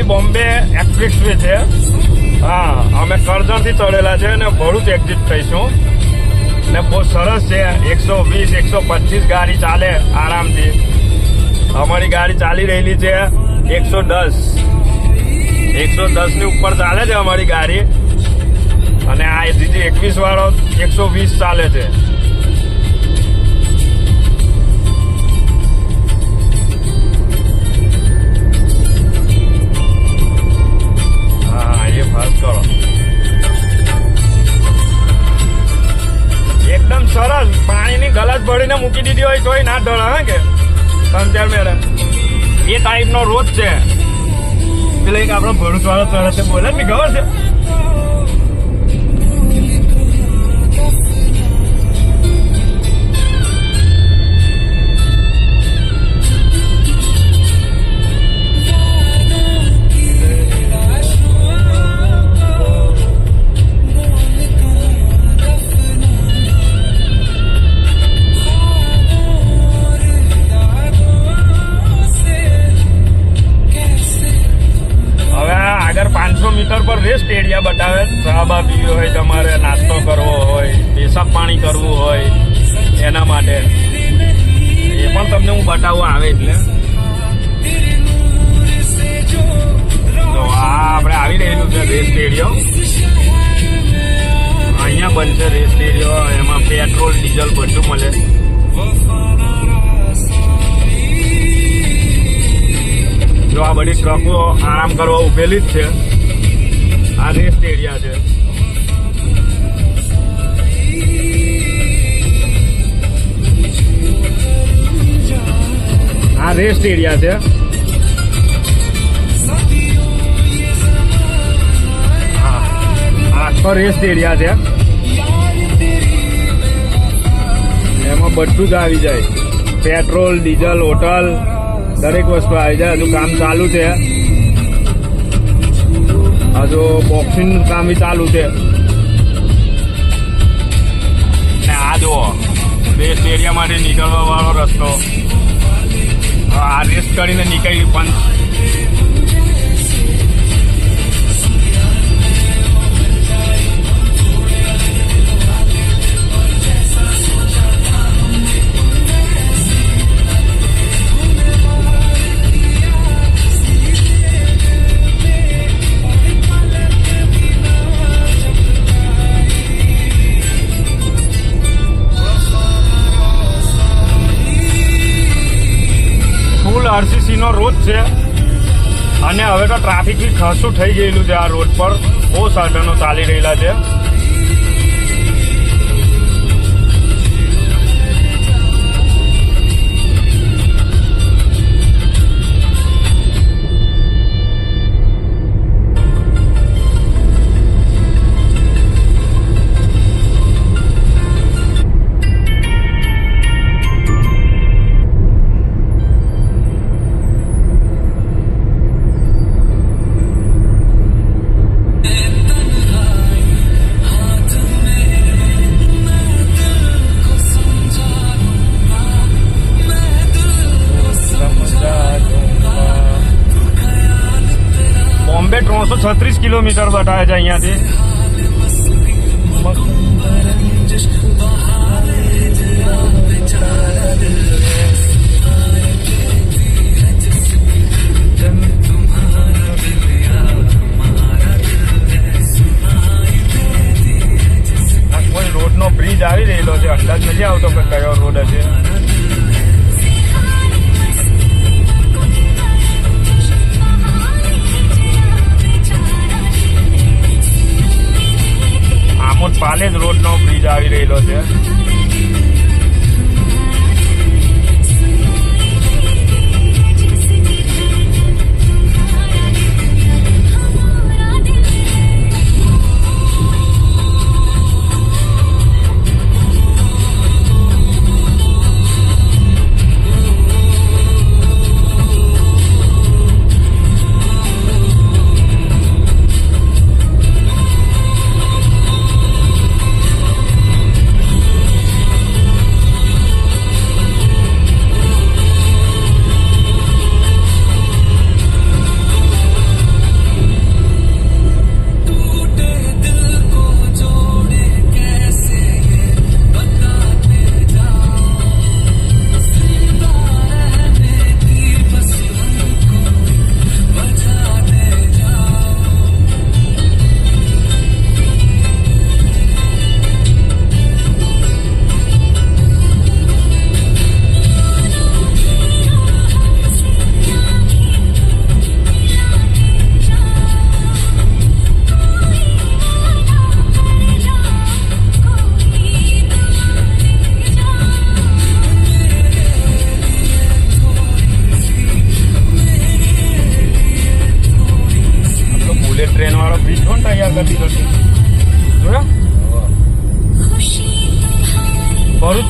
Bombay express way છે. હા, અમે કરજણથી ચડેલા છે ને ભરૂચ એક્ઝિટ થઈશું ને બહુ સરસ છે. 120 125 ગાડી ચાલે આરામથી. અમારી ગાડી ચાલી રહેલી છે 110 ની ઉપર ચાલે છે અમારી ગાડી. અને આ દીદી 21 વાળો 120 ચાલે છે. કરો એકદમ સરસ. પાણીની ગલાસ ભરીને મૂકી દીધી હોય તોય ના ઢળે. હા કે સંચાર મેળે એ ટાઈપનો રોડ છે. એટલે એક આપણો ભરૂચ વાળો તરત બોલે ને ખબર છે. મીટર પર રેસ્ટ એરિયા બતાવે. સાબા પીવી હોય, તમારે નાસ્તો કરવો હોય, પેશાબ પાણી કરવું હોય, એના માટે એ પણ તમને હું બતાવવા આવે. એટલે તો આ આપણે આવી રહેલું છે રેસ્ટ એરિયો. અહીંયા બનશે રેસ્ટ એરિયો. એમાં પેટ્રોલ ડીઝલ બધું મળે. જો આ બધી ટ્રકો આરામ કરવા ઉભેલી જ છે. આ રેસ્ટ એરિયા છે. આ રેસ્ટ એરિયા છે. આખો રેસ્ટ એરિયા છે. એમાં બધું જ આવી જાય. પેટ્રોલ, ડીઝલ, હોટલ દરેક વસ્તુ આવી જાય. હજુ કામ ચાલુ છે. હજુ બોક્સિંગ કામ બી ચાલુ છે. ને આ જુઓ રેસ્ટ એરિયા માટે નીકળવા વાળો રસ્તો. આ રેસ્ટ કરીને નીકળી પણ આરસીસી નો રોડ છે. અને હવે તો ટ્રાફિક બી ખાસું થઈ ગયેલું છે. આ રોડ પર બહુ સાધનો ચાલી રહેલા છે. બોમ્બે 336 કિલોમીટર બતાવે છે અહીંયાથી. કોઈ રોડનો બ્રિજ આવી રહેલો છે. અંદાજ નથી આવતો કે કયો રોડ હશે. પાલેજ રોડનો બ્રિજ આવી રહેલો છે.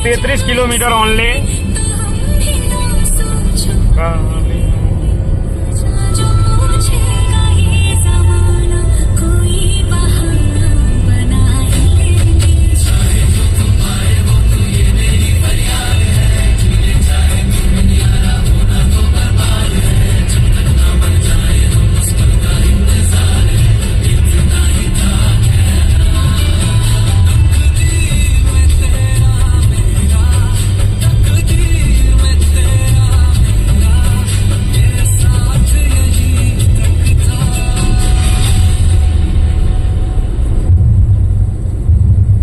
33 કિલોમીટર ઓનલી.